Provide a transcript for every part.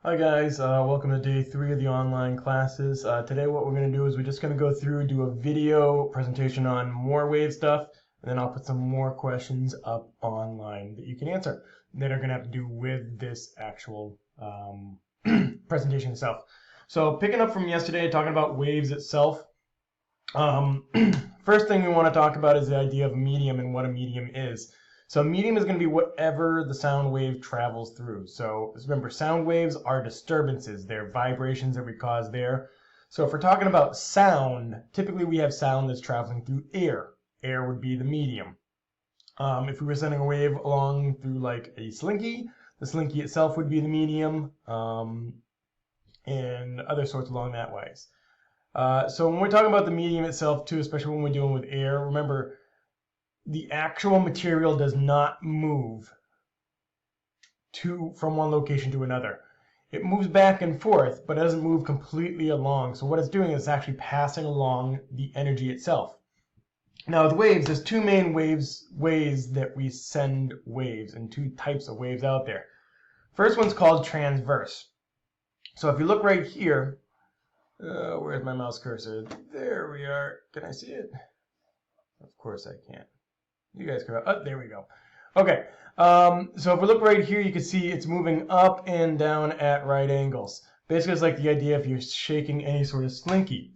Hi guys, welcome to day 3 of the online classes. Today what we're going to do is we're just going to go through, do a video presentation on more wave stuff, and then I'll put some more questions up online that you can answer that are going to have to do with this actual presentation itself. So picking up from yesterday, talking about waves itself, first thing we want to talk about is the idea of medium and what a medium is. So medium is going to be whatever the sound wave travels through. So remember, sound waves are disturbances. They're vibrations that we cause there. So if we're talking about sound, typically we have sound that's traveling through air. Air would be the medium. If we were sending a wave along through like a slinky, the slinky itself would be the medium, and other sorts along that ways. So when we're talking about the medium itself too, especially when we're dealing with air, remember, the actual material does not move from one location to another. It moves back and forth, but it doesn't move completely along. So what it's doing is actually passing along the energy itself. Now with waves, there's two main ways that we send waves, and two types of waves out there. First one's called transverse. So if you look right here, where's my mouse cursor? There we are. Can I see it? Of course I can't. You guys can, oh, there we go. Okay, so if we look right here, you can see it's moving up and down at right angles. Basically, it's like the idea if you're shaking any sort of slinky.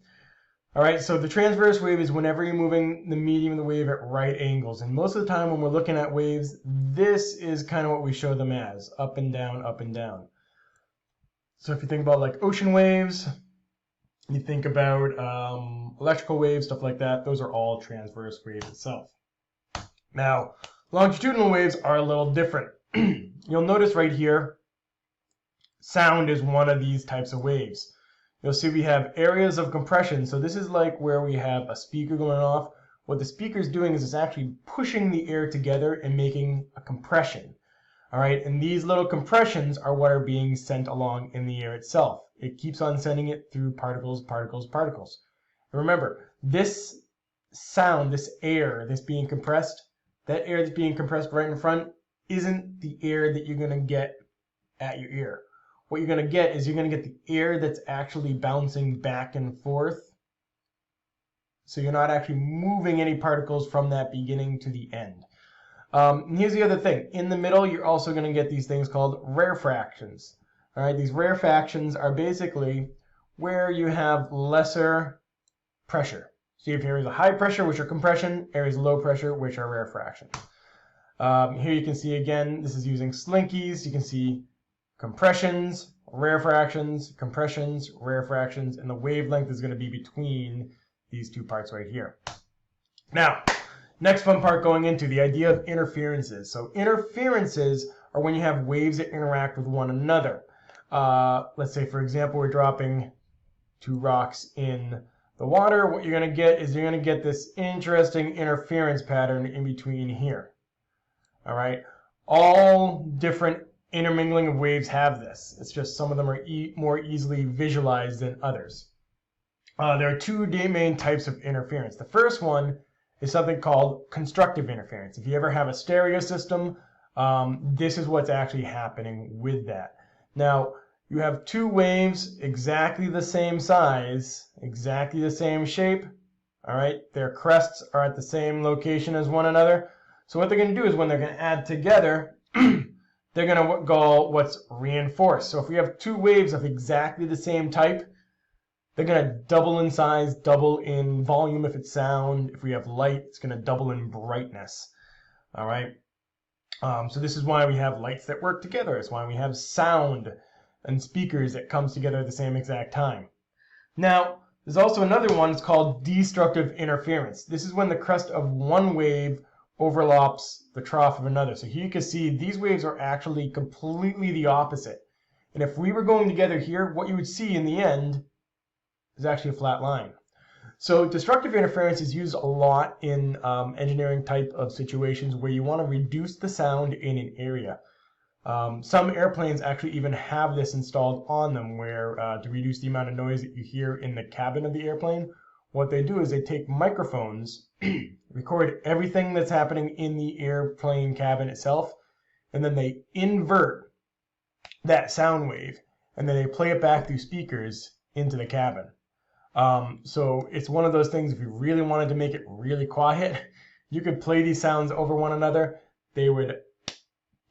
All right, so the transverse wave is whenever you're moving the medium of the wave at right angles. And most of the time when we're looking at waves, this is kind of what we show them as, up and down, up and down. So if you think about like ocean waves, you think about electrical waves, stuff like that, those are all transverse waves itself. Now, longitudinal waves are a little different. You'll notice right here, sound is one of these types of waves. You'll see we have areas of compression. So this is like where we have a speaker going off. What the speaker is doing is it's actually pushing the air together and making a compression. All right, and these little compressions are what are being sent along in the air itself. It keeps on sending it through particles, particles, particles. And remember, this sound, this air that's being compressed, that air that's being compressed right in front isn't the air that you're going to get at your ear. What you're going to get is you're going to get the air that's actually bouncing back and forth. So you're not actually moving any particles from that beginning to the end. And here's the other thing. In the middle, you're also going to get these things called rarefactions. All right, these rarefactions are basically where you have lesser pressure. So you have areas of high pressure, which are compression, areas of low pressure, which are rarefaction. Here you can see again, this is using slinkies. You can see compressions, rarefactions, compressions, rarefactions, and the wavelength is going to be between these two parts right here. Now, next fun part going into the idea of interferences. So interferences are when you have waves that interact with one another. Let's say, for example, we're dropping two rocks in the water. What you're going to get is you're going to get this interesting interference pattern in between here. All right, all different intermingling of waves have this. It's just some of them are more easily visualized than others. There are two main types of interference. The first one is something called constructive interference. If you ever have a stereo system, this is what's actually happening with that. Now, you have two waves exactly the same size, exactly the same shape. All right, their crests are at the same location as one another. So what they're going to do is when they're going to add together, they're going to go what's reinforced. So if we have two waves of exactly the same type, they're going to double in size, double in volume if it's sound. If we have light, it's going to double in brightness. All right. So this is why we have lights that work together. It's why we have sound and speakers that comes together at the same exact time. Now, there's also another one. It's called destructive interference. This is when the crest of one wave overlaps the trough of another. So here you can see these waves are actually completely the opposite. And if we were going together here, what you would see in the end is actually a flat line. So destructive interference is used a lot in engineering type of situations where you want to reduce the sound in an area. Some airplanes actually even have this installed on them where to reduce the amount of noise that you hear in the cabin of the airplane, what they do is they take microphones, record everything that's happening in the airplane cabin itself, and then they invert that sound wave. and then they play it back through speakers into the cabin. So it's one of those things, if you really wanted to make it really quiet, you could play these sounds over one another. They would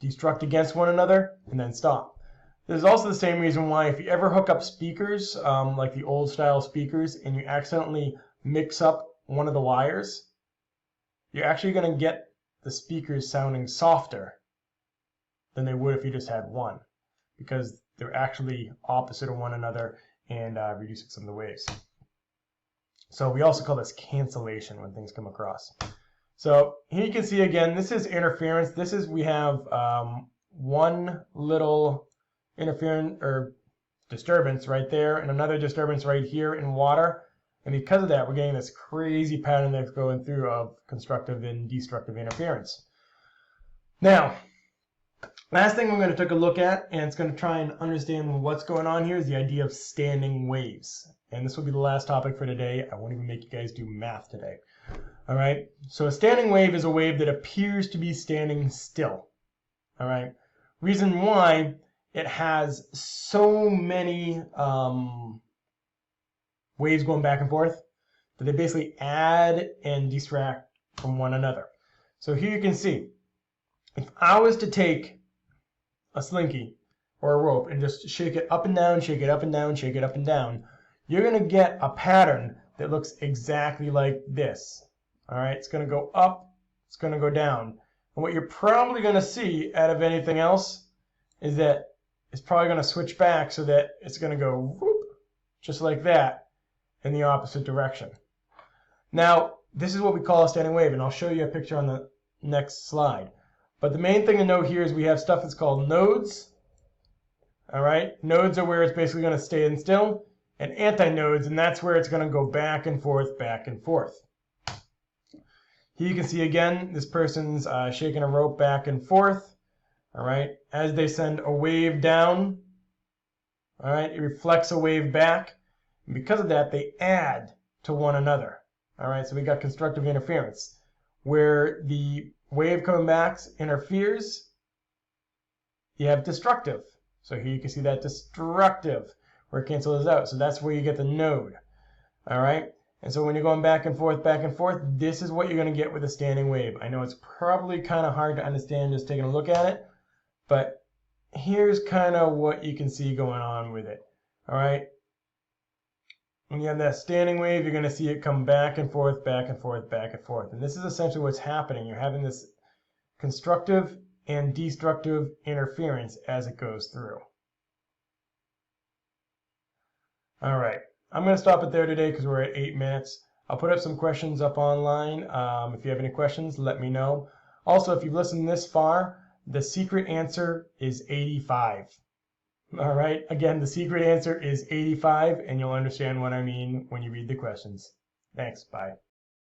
destruct against one another and then stop. There's also the same reason why if you ever hook up speakers, like the old style speakers, and you accidentally mix up one of the wires, you're actually going to get the speakers sounding softer than they would if you just had one, because they're actually opposite of one another and reducing some of the waves. So we also call this cancellation when things come across. So here you can see again, this is interference. This is, we have one little interference or disturbance right there and another disturbance right here in water. And because of that, we're getting this crazy pattern that's going through of constructive and destructive interference. Now, last thing we're going to take a look at, and it's going to try and understand what's going on here, is the idea of standing waves. And this will be the last topic for today. I won't even make you guys do math today. All right, so a standing wave is a wave that appears to be standing still. All right, reason why, it has so many waves going back and forth that they basically add and distract from one another. So here you can see, if I was to take a slinky or a rope and just shake it up and down, shake it up and down, shake it up and down, you're going to get a pattern that looks exactly like this. All right, it's going to go up, it's going to go down. And what you're probably going to see out of anything else is that it's probably going to switch back so that it's going to go whoop, just like that in the opposite direction. Now, this is what we call a standing wave, and I'll show you a picture on the next slide. But the main thing to note here is we have stuff that's called nodes. All right, nodes are where it's basically going to stay in still, and antinodes, and that's where it's going to go back and forth, back and forth. Here you can see again, this person's shaking a rope back and forth. All right, as they send a wave down, all right, it reflects a wave back. And because of that, they add to one another. All right, so we got constructive interference, where the wave coming back interferes, you have destructive. So here you can see that destructive, where it cancels out. So that's where you get the node. All right. And so when you're going back and forth, this is what you're going to get with a standing wave. I know it's probably kind of hard to understand just taking a look at it, but here's kind of what you can see going on with it. All right. When you have that standing wave, you're going to see it come back and forth, back and forth, back and forth. And this is essentially what's happening. You're having this constructive and destructive interference as it goes through. All right. I'm going to stop it there today because we're at 8 minutes. I'll put up some questions up online. If you have any questions, let me know. Also, if you've listened this far, the secret answer is 85. All right. Again, the secret answer is 85, and you'll understand what I mean when you read the questions. Thanks. Bye.